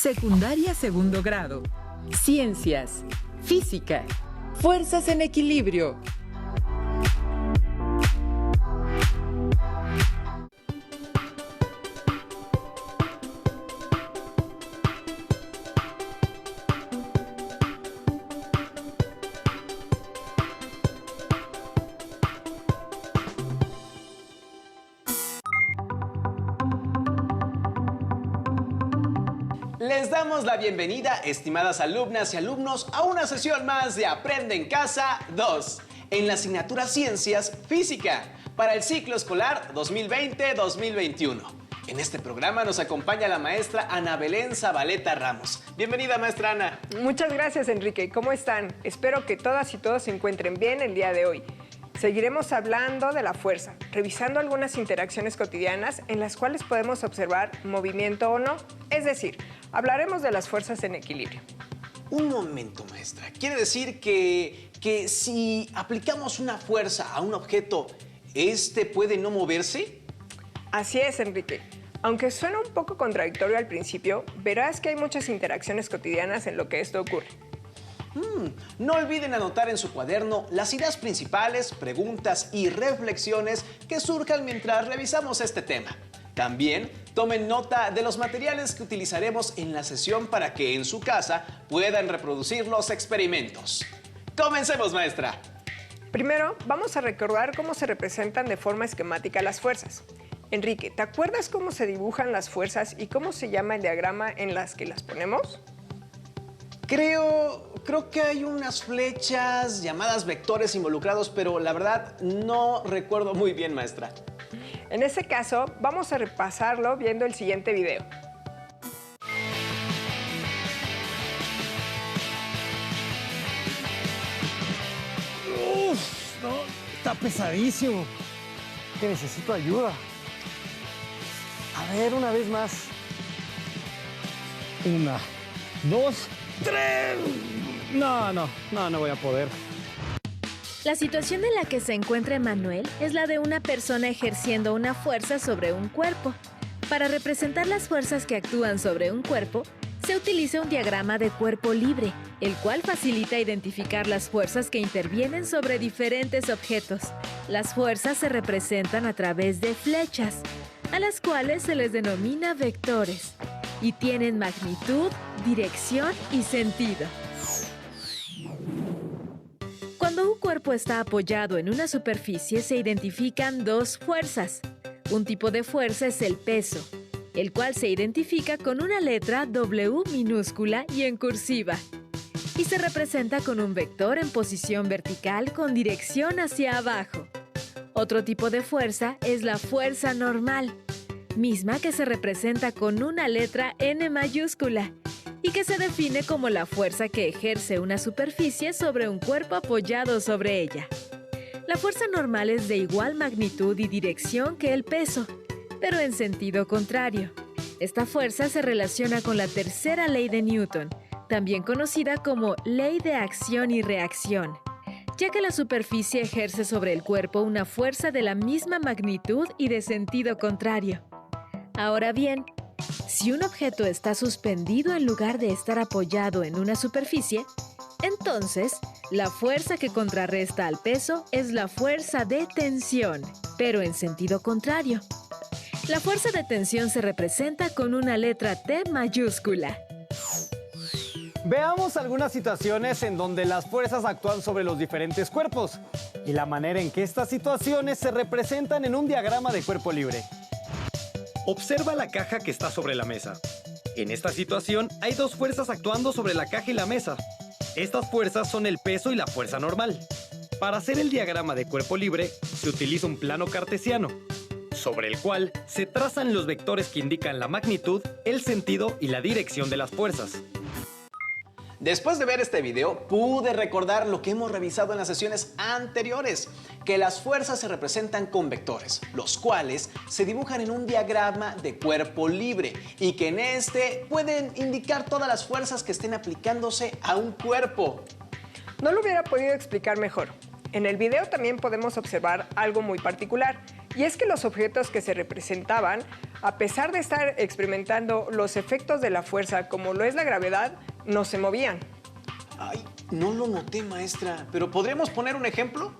Secundaria segundo grado. Ciencias. Física. Fuerzas en equilibrio. Les damos la bienvenida, estimadas alumnas y alumnos, a una sesión más de Aprende en Casa 2, en la asignatura Ciencias Física, para el ciclo escolar 2020-2021. En este programa nos acompaña la maestra Ana Belén Zabaleta Ramos. Bienvenida, maestra Ana. Muchas gracias, Enrique. ¿Cómo están? Espero que todas y todos se encuentren bien el día de hoy. Seguiremos hablando de la fuerza, revisando algunas interacciones cotidianas en las cuales podemos observar movimiento o no. Es decir, hablaremos de las fuerzas en equilibrio. Un momento, maestra. ¿Quiere decir que si aplicamos una fuerza a un objeto, ¿este puede no moverse? Así es, Enrique. Aunque suena un poco contradictorio al principio, verás que hay muchas interacciones cotidianas en lo que esto ocurre. No olviden anotar en su cuaderno las ideas principales, preguntas y reflexiones que surjan mientras revisamos este tema. También tomen nota de los materiales que utilizaremos en la sesión para que en su casa puedan reproducir los experimentos. ¡Comencemos, maestra! Primero, vamos a recordar cómo se representan de forma esquemática las fuerzas. Enrique, ¿te acuerdas cómo se dibujan las fuerzas y cómo se llama el diagrama en las que las ponemos? Creo que hay unas flechas llamadas vectores involucrados, pero la verdad no recuerdo muy bien, maestra. En ese caso, vamos a repasarlo viendo el siguiente video. Uf, no, está pesadísimo. Que necesito ayuda. A ver, una vez más. 1, 2, 3. No voy a poder. La situación en la que se encuentra Emanuel es la de una persona ejerciendo una fuerza sobre un cuerpo. Para representar las fuerzas que actúan sobre un cuerpo, se utiliza un diagrama de cuerpo libre, el cual facilita identificar las fuerzas que intervienen sobre diferentes objetos. Las fuerzas se representan a través de flechas, a las cuales se les denomina vectores, y tienen magnitud, dirección y sentido. Cuando un cuerpo está apoyado en una superficie, se identifican dos fuerzas. Un tipo de fuerza es el peso, el cual se identifica con una letra W minúscula y en cursiva, y se representa con un vector en posición vertical con dirección hacia abajo. Otro tipo de fuerza es la fuerza normal, misma que se representa con una letra N mayúscula, y que se define como la fuerza que ejerce una superficie sobre un cuerpo apoyado sobre ella. La fuerza normal es de igual magnitud y dirección que el peso, pero en sentido contrario. Esta fuerza se relaciona con la tercera ley de Newton, también conocida como ley de acción y reacción, ya que la superficie ejerce sobre el cuerpo una fuerza de la misma magnitud y de sentido contrario. Ahora bien, si un objeto está suspendido en lugar de estar apoyado en una superficie, entonces la fuerza que contrarresta al peso es la fuerza de tensión, pero en sentido contrario. La fuerza de tensión se representa con una letra T mayúscula. Veamos algunas situaciones en donde las fuerzas actúan sobre los diferentes cuerpos y la manera en que estas situaciones se representan en un diagrama de cuerpo libre. Observa la caja que está sobre la mesa. En esta situación hay dos fuerzas actuando sobre la caja y la mesa. Estas fuerzas son el peso y la fuerza normal. Para hacer el diagrama de cuerpo libre, se utiliza un plano cartesiano, sobre el cual se trazan los vectores que indican la magnitud, el sentido y la dirección de las fuerzas. Después de ver este video, pude recordar lo que hemos revisado en las sesiones anteriores, que las fuerzas se representan con vectores, los cuales se dibujan en un diagrama de cuerpo libre y que en este pueden indicar todas las fuerzas que estén aplicándose a un cuerpo. No lo hubiera podido explicar mejor. En el video también podemos observar algo muy particular, Y es que los objetos que se representaban, a pesar de estar experimentando los efectos de la fuerza como lo es la gravedad, no se movían. Ay, no lo noté, maestra, pero ¿podríamos poner un ejemplo?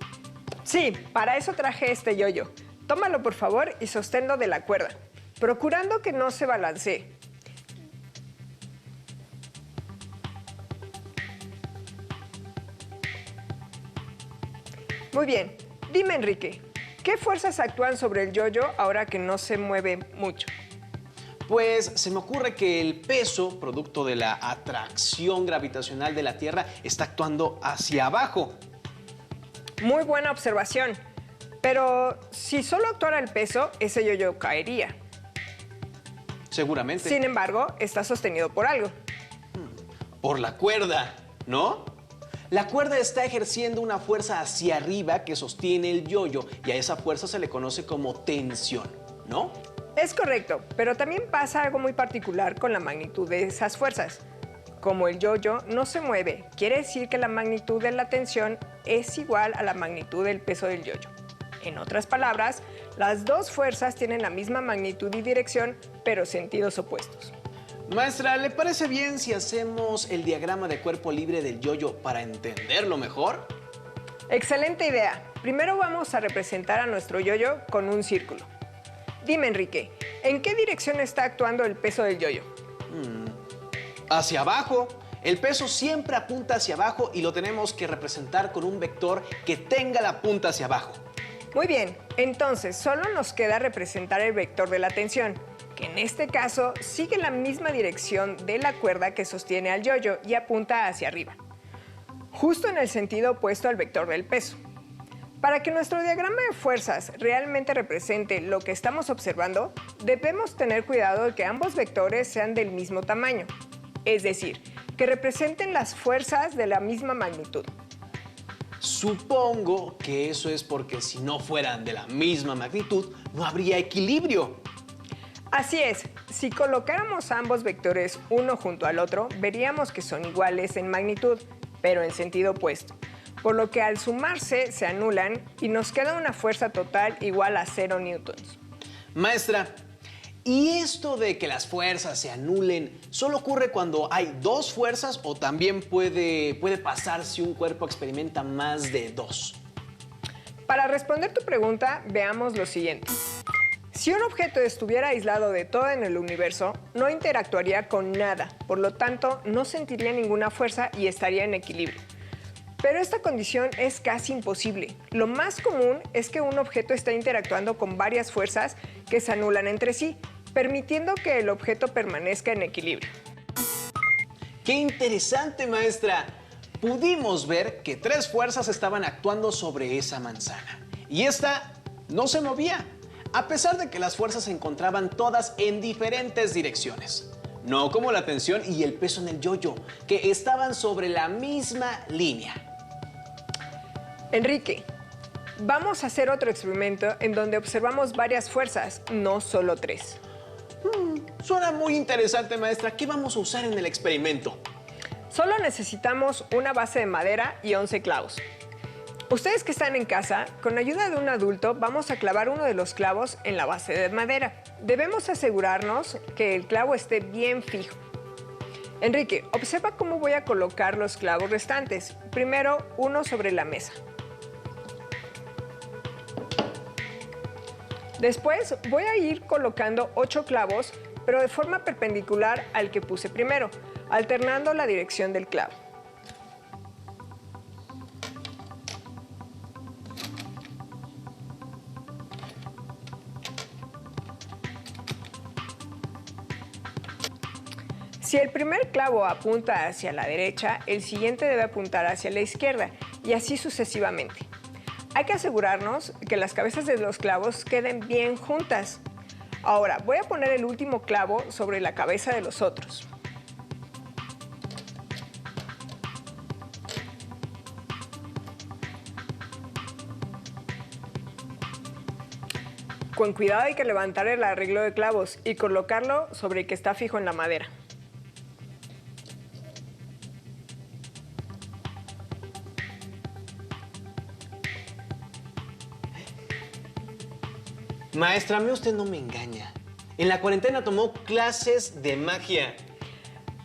Sí, para eso traje este yoyo. Tómalo por favor y sosténlo de la cuerda, procurando que no se balancee. Muy bien, dime Enrique, ¿qué fuerzas actúan sobre el yoyo ahora que no se mueve mucho? Pues se me ocurre que el peso, producto de la atracción gravitacional de la Tierra, está actuando hacia abajo. Muy buena observación, pero si solo actuara el peso, ese yoyo caería. Seguramente. Sin embargo, está sostenido por algo. Por la cuerda, ¿no? La cuerda está ejerciendo una fuerza hacia arriba que sostiene el yoyo y a esa fuerza se le conoce como tensión, ¿no? Es correcto, pero también pasa algo muy particular con la magnitud de esas fuerzas. Como el yoyo no se mueve, quiere decir que la magnitud de la tensión es igual a la magnitud del peso del yoyo. En otras palabras, las dos fuerzas tienen la misma magnitud y dirección, pero sentidos opuestos. Maestra, ¿le parece bien si hacemos el diagrama de cuerpo libre del yoyo para entenderlo mejor? Excelente idea. Primero vamos a representar a nuestro yoyo con un círculo. Dime, Enrique, ¿en qué dirección está actuando el peso del yoyo? Hacia abajo. El peso siempre apunta hacia abajo y lo tenemos que representar con un vector que tenga la punta hacia abajo. Muy bien, entonces solo nos queda representar el vector de la tensión, que en este caso sigue la misma dirección de la cuerda que sostiene al yoyo y apunta hacia arriba, justo en el sentido opuesto al vector del peso. Para que nuestro diagrama de fuerzas realmente represente lo que estamos observando, debemos tener cuidado de que ambos vectores sean del mismo tamaño, es decir, que representen las fuerzas de la misma magnitud. Supongo que eso es porque si no fueran de la misma magnitud, no habría equilibrio. Así es, si colocáramos ambos vectores uno junto al otro, veríamos que son iguales en magnitud, pero en sentido opuesto. Por lo que al sumarse se anulan y nos queda una fuerza total igual a 0 newtons. Maestra, ¿y esto de que las fuerzas se anulen solo ocurre cuando hay dos fuerzas o también puede pasar si un cuerpo experimenta más de dos? Para responder tu pregunta, veamos lo siguiente. Si un objeto estuviera aislado de todo en el universo, no interactuaría con nada, por lo tanto, no sentiría ninguna fuerza y estaría en equilibrio. Pero esta condición es casi imposible. Lo más común es que un objeto está interactuando con varias fuerzas que se anulan entre sí, permitiendo que el objeto permanezca en equilibrio. ¡Qué interesante, maestra! Pudimos ver que tres fuerzas estaban actuando sobre esa manzana y esta no se movía, a pesar de que las fuerzas se encontraban todas en diferentes direcciones. No como la tensión y el peso en el yoyo, que estaban sobre la misma línea. Enrique, vamos a hacer otro experimento en donde observamos varias fuerzas, no solo tres. Suena muy interesante, maestra. ¿Qué vamos a usar en el experimento? Solo necesitamos una base de madera y 11 clavos. Ustedes que están en casa, con ayuda de un adulto, vamos a clavar uno de los clavos en la base de madera. Debemos asegurarnos que el clavo esté bien fijo. Enrique, observa cómo voy a colocar los clavos restantes. Primero, uno sobre la mesa. Después voy a ir colocando 8 clavos, pero de forma perpendicular al que puse primero, alternando la dirección del clavo. Si el primer clavo apunta hacia la derecha, el siguiente debe apuntar hacia la izquierda, y así sucesivamente. Hay que asegurarnos que las cabezas de los clavos queden bien juntas. Ahora, voy a poner el último clavo sobre la cabeza de los otros. Con cuidado hay que levantar el arreglo de clavos y colocarlo sobre el que está fijo en la madera. Maestra, a mí usted no me engaña. En la cuarentena tomó clases de magia.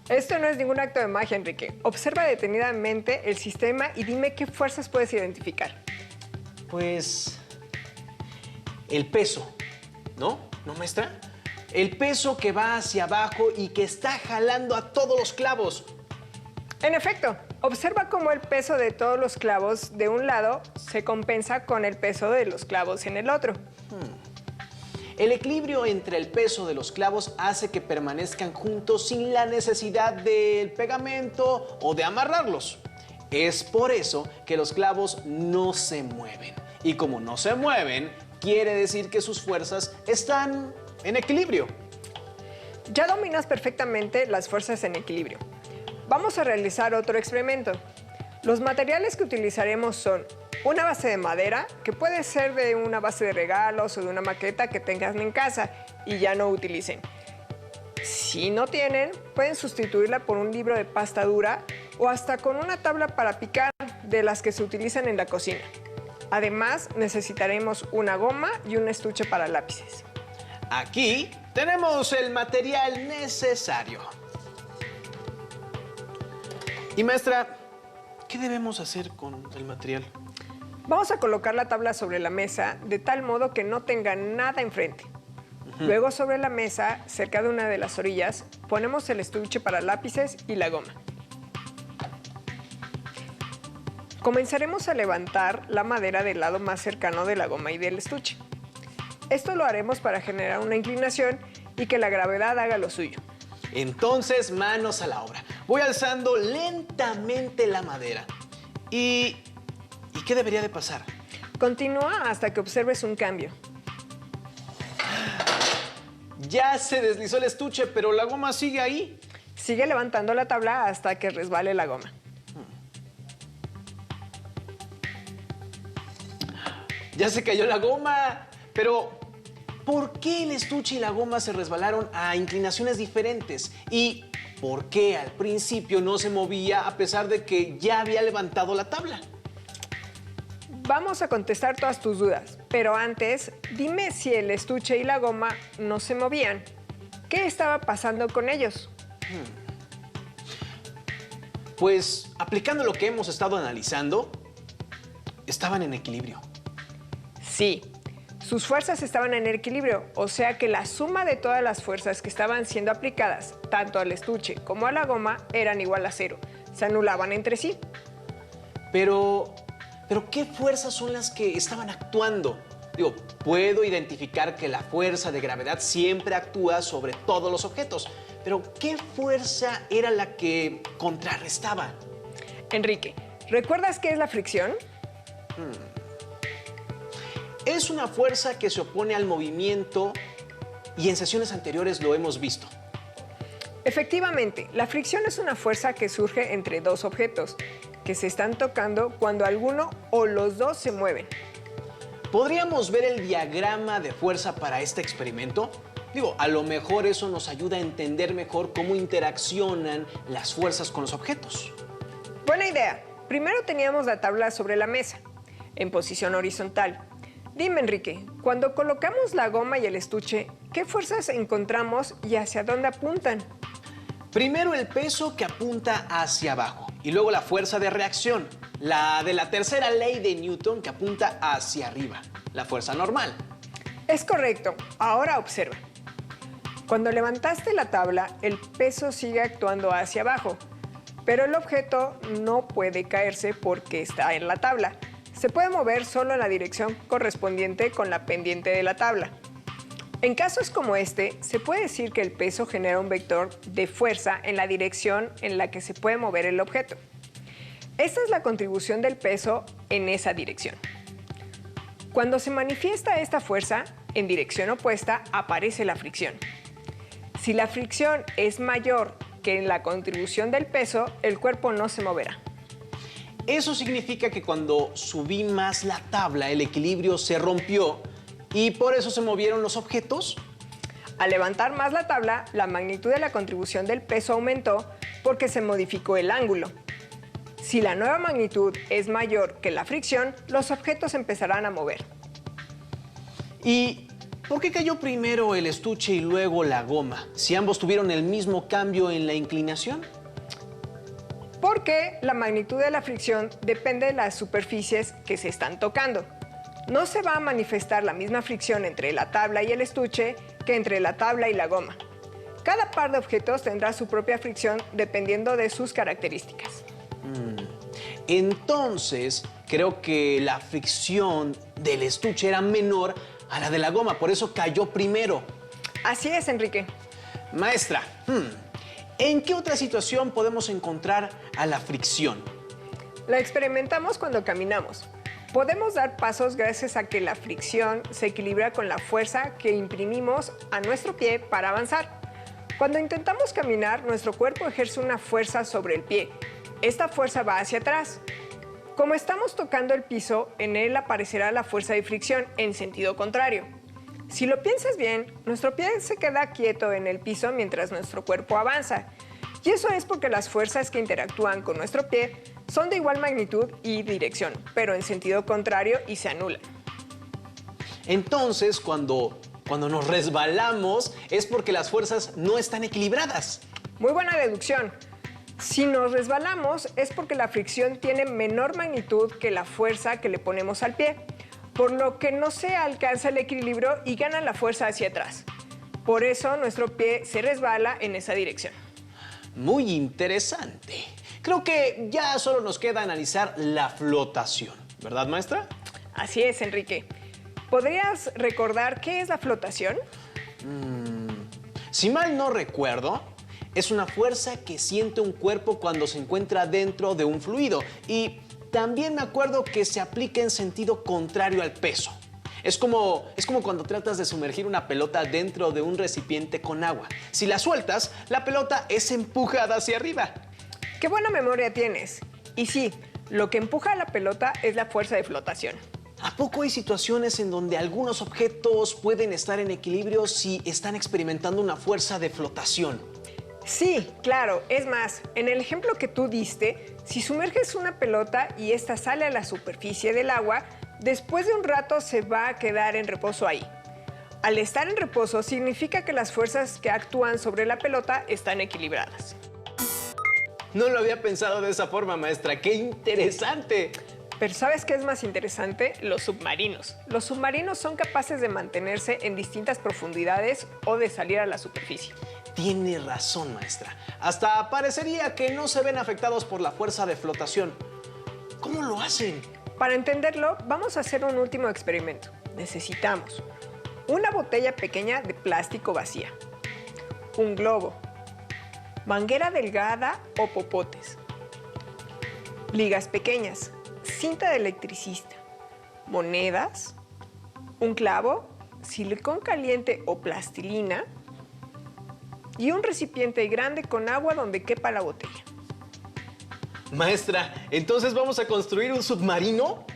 Esto no es ningún acto de magia, Enrique. Observa detenidamente el sistema y dime qué fuerzas puedes identificar. Pues... el peso, ¿no? ¿No, maestra? El peso que va hacia abajo y que está jalando a todos los clavos. En efecto, observa cómo el peso de todos los clavos de un lado se compensa con el peso de los clavos en el otro. El equilibrio entre el peso de los clavos hace que permanezcan juntos sin la necesidad del pegamento o de amarrarlos. Es por eso que los clavos no se mueven. Y como no se mueven, quiere decir que sus fuerzas están en equilibrio. Ya dominas perfectamente las fuerzas en equilibrio. Vamos a realizar otro experimento. Los materiales que utilizaremos son una base de madera, que puede ser de una base de regalos o de una maqueta que tengan en casa y ya no utilicen. Si no tienen, pueden sustituirla por un libro de pasta dura o hasta con una tabla para picar de las que se utilizan en la cocina. Además, necesitaremos una goma y un estuche para lápices. Aquí tenemos el material necesario. Y maestra, ¿qué debemos hacer con el material? Vamos a colocar la tabla sobre la mesa de tal modo que no tenga nada enfrente. Luego sobre la mesa, cerca de una de las orillas, ponemos el estuche para lápices y la goma. Comenzaremos a levantar la madera del lado más cercano de la goma y del estuche. Esto lo haremos para generar una inclinación y que la gravedad haga lo suyo. Entonces, manos a la obra. Voy alzando lentamente la madera. ¿Y qué debería de pasar? Continúa hasta que observes un cambio. Ya se deslizó el estuche, pero la goma sigue ahí. Sigue levantando la tabla hasta que resbale la goma. Ya se cayó la goma. Pero, ¿por qué el estuche y la goma se resbalaron a inclinaciones diferentes? ¿Y por qué al principio no se movía a pesar de que ya había levantado la tabla? Vamos a contestar todas tus dudas, pero antes, dime si el estuche y la goma no se movían. ¿Qué estaba pasando con ellos? Pues, aplicando lo que hemos estado analizando, estaban en equilibrio. Sí, sus fuerzas estaban en equilibrio, o sea que la suma de todas las fuerzas que estaban siendo aplicadas, tanto al estuche como a la goma, eran igual a 0. Se anulaban entre sí. Pero ¿qué fuerzas son las que estaban actuando? Digo, puedo identificar que la fuerza de gravedad siempre actúa sobre todos los objetos, pero ¿qué fuerza era la que contrarrestaba? Enrique, ¿recuerdas qué es la fricción? Es una fuerza que se opone al movimiento y en sesiones anteriores lo hemos visto. Efectivamente, la fricción es una fuerza que surge entre dos objetos que se están tocando cuando alguno o los dos se mueven. ¿Podríamos ver el diagrama de fuerza para este experimento? Digo, a lo mejor eso nos ayuda a entender mejor cómo interaccionan las fuerzas con los objetos. Buena idea. Primero teníamos la tabla sobre la mesa, en posición horizontal. Dime, Enrique, cuando colocamos la goma y el estuche, ¿qué fuerzas encontramos y hacia dónde apuntan? Primero el peso que apunta hacia abajo y luego la fuerza de reacción, la de la tercera ley de Newton que apunta hacia arriba, la fuerza normal. Es correcto. Ahora observa. Cuando levantaste la tabla, el peso sigue actuando hacia abajo, pero el objeto no puede caerse porque está en la tabla. Se puede mover solo en la dirección correspondiente con la pendiente de la tabla. En casos como este, se puede decir que el peso genera un vector de fuerza en la dirección en la que se puede mover el objeto. Esta es la contribución del peso en esa dirección. Cuando se manifiesta esta fuerza, en dirección opuesta aparece la fricción. Si la fricción es mayor que la contribución del peso, el cuerpo no se moverá. Eso significa que cuando subí más la tabla, el equilibrio se rompió y por eso se movieron los objetos. Al levantar más la tabla, la magnitud de la contribución del peso aumentó porque se modificó el ángulo. Si la nueva magnitud es mayor que la fricción, los objetos empezarán a mover. ¿Y ¿Por qué cayó primero el estuche y luego la goma, si ambos tuvieron el mismo cambio en la inclinación? Porque la magnitud de la fricción depende de las superficies que se están tocando. No se va a manifestar la misma fricción entre la tabla y el estuche que entre la tabla y la goma. Cada par de objetos tendrá su propia fricción dependiendo de sus características. Entonces, creo que la fricción del estuche era menor a la de la goma, por eso cayó primero. Así es, Enrique. Maestra, ¿en qué otra situación podemos encontrar a la fricción? La experimentamos cuando caminamos. Podemos dar pasos gracias a que la fricción se equilibra con la fuerza que imprimimos a nuestro pie para avanzar. Cuando intentamos caminar, nuestro cuerpo ejerce una fuerza sobre el pie. Esta fuerza va hacia atrás. Como estamos tocando el piso, en él aparecerá la fuerza de fricción en sentido contrario. Si lo piensas bien, nuestro pie se queda quieto en el piso mientras nuestro cuerpo avanza. Y eso es porque las fuerzas que interactúan con nuestro pie son de igual magnitud y dirección, pero en sentido contrario y se anulan. Entonces, cuando nos resbalamos es porque las fuerzas no están equilibradas. Muy buena deducción. Si nos resbalamos es porque la fricción tiene menor magnitud que la fuerza que le ponemos al pie, por lo que no se alcanza el equilibrio y gana la fuerza hacia atrás. Por eso nuestro pie se resbala en esa dirección. Muy interesante. Creo que ya solo nos queda analizar la flotación, ¿verdad, maestra? Así es, Enrique. ¿Podrías recordar qué es la flotación? Si mal no recuerdo, es una fuerza que siente un cuerpo cuando se encuentra dentro de un fluido. Y también me acuerdo que se aplica en sentido contrario al peso. Es como cuando tratas de sumergir una pelota dentro de un recipiente con agua. Si la sueltas, la pelota es empujada hacia arriba. ¡Qué buena memoria tienes! Y sí, lo que empuja a la pelota es la fuerza de flotación. ¿A poco hay situaciones en donde algunos objetos pueden estar en equilibrio si están experimentando una fuerza de flotación? Sí, claro. Es más, en el ejemplo que tú diste, si sumerges una pelota y ésta sale a la superficie del agua, después de un rato se va a quedar en reposo ahí. Al estar en reposo significa que las fuerzas que actúan sobre la pelota están equilibradas. No lo había pensado de esa forma, maestra. ¡Qué interesante! Pero ¿sabes qué es más interesante? Los submarinos. Los submarinos son capaces de mantenerse en distintas profundidades o de salir a la superficie. Tiene razón, maestra. Hasta parecería que no se ven afectados por la fuerza de flotación. ¿Cómo lo hacen? Para entenderlo, vamos a hacer un último experimento. Necesitamos una botella pequeña de plástico vacía, un globo, manguera delgada o popotes, ligas pequeñas, cinta de electricista, monedas, un clavo, silicón caliente o plastilina y un recipiente grande con agua donde quepa la botella. Maestra, ¿entonces vamos a construir un submarino?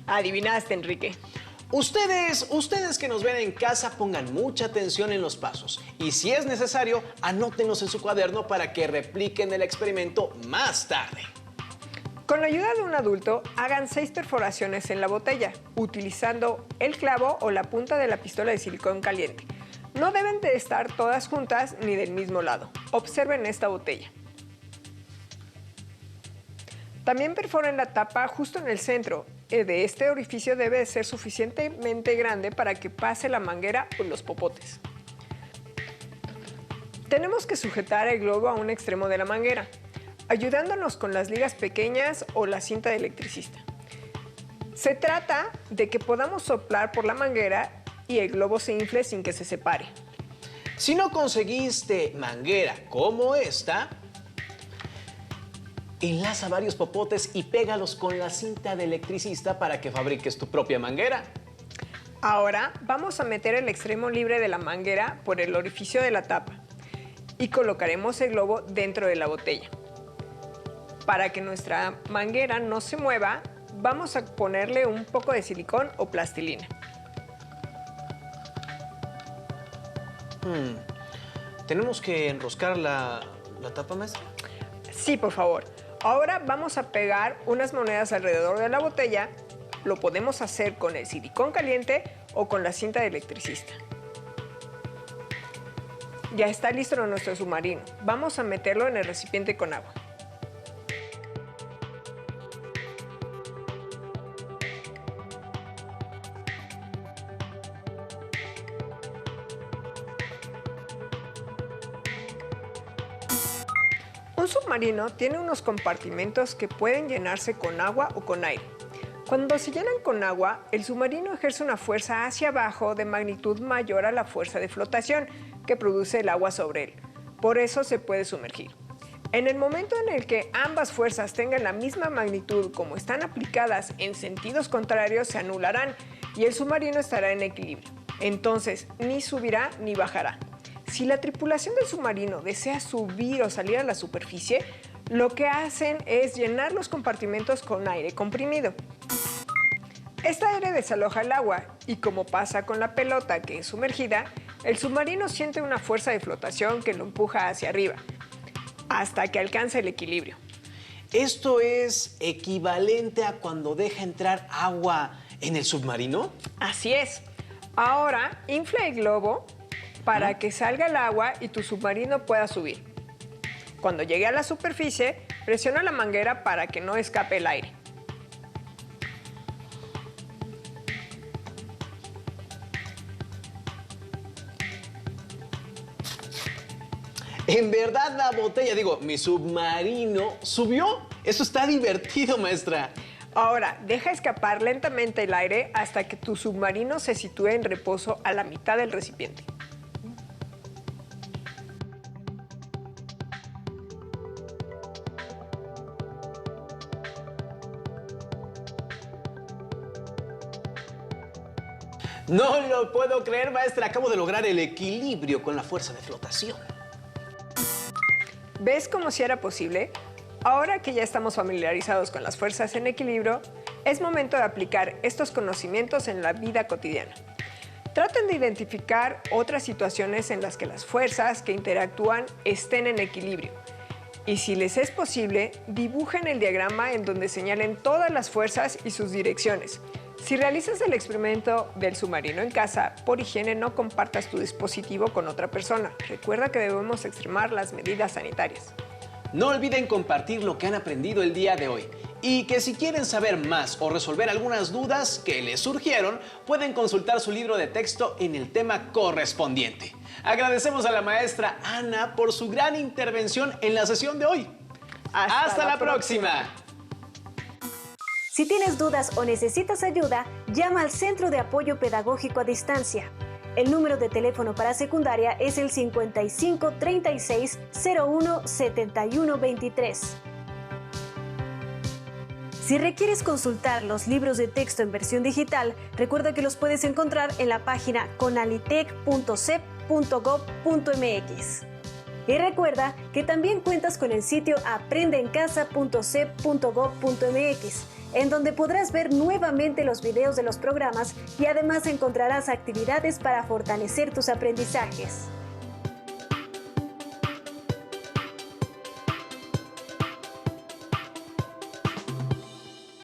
Adivinaste, Enrique. Ustedes que nos ven en casa, pongan mucha atención en los pasos. Y si es necesario, anótenlos en su cuaderno para que repliquen el experimento más tarde. Con la ayuda de un adulto, hagan 6 perforaciones en la botella, utilizando el clavo o la punta de la pistola de silicón caliente. No deben de estar todas juntas ni del mismo lado. Observen esta botella. También perforen la tapa justo en el centro. De este orificio debe ser suficientemente grande para que pase la manguera o los popotes. Tenemos que sujetar el globo a un extremo de la manguera, ayudándonos con las ligas pequeñas o la cinta de electricista. Se trata de que podamos soplar por la manguera y el globo se infle sin que se separe. Si no conseguiste manguera como esta, enlaza varios popotes y pégalos con la cinta de electricista para que fabriques tu propia manguera. Ahora vamos a meter el extremo libre de la manguera por el orificio de la tapa y colocaremos el globo dentro de la botella. Para que nuestra manguera no se mueva, vamos a ponerle un poco de silicón o plastilina. ¿Tenemos que enroscar la tapa, maestra? Sí, por favor. Ahora vamos a pegar unas monedas alrededor de la botella. Lo podemos hacer con el silicón caliente o con la cinta de electricista. Ya está listo nuestro submarino. Vamos a meterlo en el recipiente con agua. Un submarino tiene unos compartimentos que pueden llenarse con agua o con aire. Cuando se llenan con agua, el submarino ejerce una fuerza hacia abajo de magnitud mayor a la fuerza de flotación que produce el agua sobre él. Por eso se puede sumergir. En el momento en el que ambas fuerzas tengan la misma magnitud como están aplicadas en sentidos contrarios, se anularán y el submarino estará en equilibrio. Entonces, ni subirá ni bajará. Si la tripulación del submarino desea subir o salir a la superficie, lo que hacen es llenar los compartimentos con aire comprimido. Este aire desaloja el agua y, como pasa con la pelota que es sumergida, el submarino siente una fuerza de flotación que lo empuja hacia arriba, hasta que alcanza el equilibrio. ¿Esto es equivalente a cuando deja entrar agua en el submarino? Así es. Ahora, infla el globo para que salga el agua y tu submarino pueda subir. Cuando llegue a la superficie, presiona la manguera para que no escape el aire. En verdad la botella, mi submarino subió. Eso está divertido, maestra. Ahora, deja escapar lentamente el aire hasta que tu submarino se sitúe en reposo a la mitad del recipiente. No lo puedo creer, maestra. Acabo de lograr el equilibrio con la fuerza de flotación. ¿Ves cómo si era posible? Ahora que ya estamos familiarizados con las fuerzas en equilibrio, es momento de aplicar estos conocimientos en la vida cotidiana. Traten de identificar otras situaciones en las que las fuerzas que interactúan estén en equilibrio. Y si les es posible, dibujen el diagrama en donde señalen todas las fuerzas y sus direcciones. Si realizas el experimento del submarino en casa, por higiene no compartas tu dispositivo con otra persona. Recuerda que debemos extremar las medidas sanitarias. No olviden compartir lo que han aprendido el día de hoy. Y que si quieren saber más o resolver algunas dudas que les surgieron, pueden consultar su libro de texto en el tema correspondiente. Agradecemos a la maestra Ana por su gran intervención en la sesión de hoy. ¡Hasta la próxima! Si tienes dudas o necesitas ayuda, llama al Centro de Apoyo Pedagógico a Distancia. El número de teléfono para secundaria es el 55 36 01 71 23. Si requieres consultar los libros de texto en versión digital, recuerda que los puedes encontrar en la página conalitec.cep.gov.mx. Y recuerda que también cuentas con el sitio aprendeencasa.cep.gov.mx, en donde podrás ver nuevamente los videos de los programas y además encontrarás actividades para fortalecer tus aprendizajes.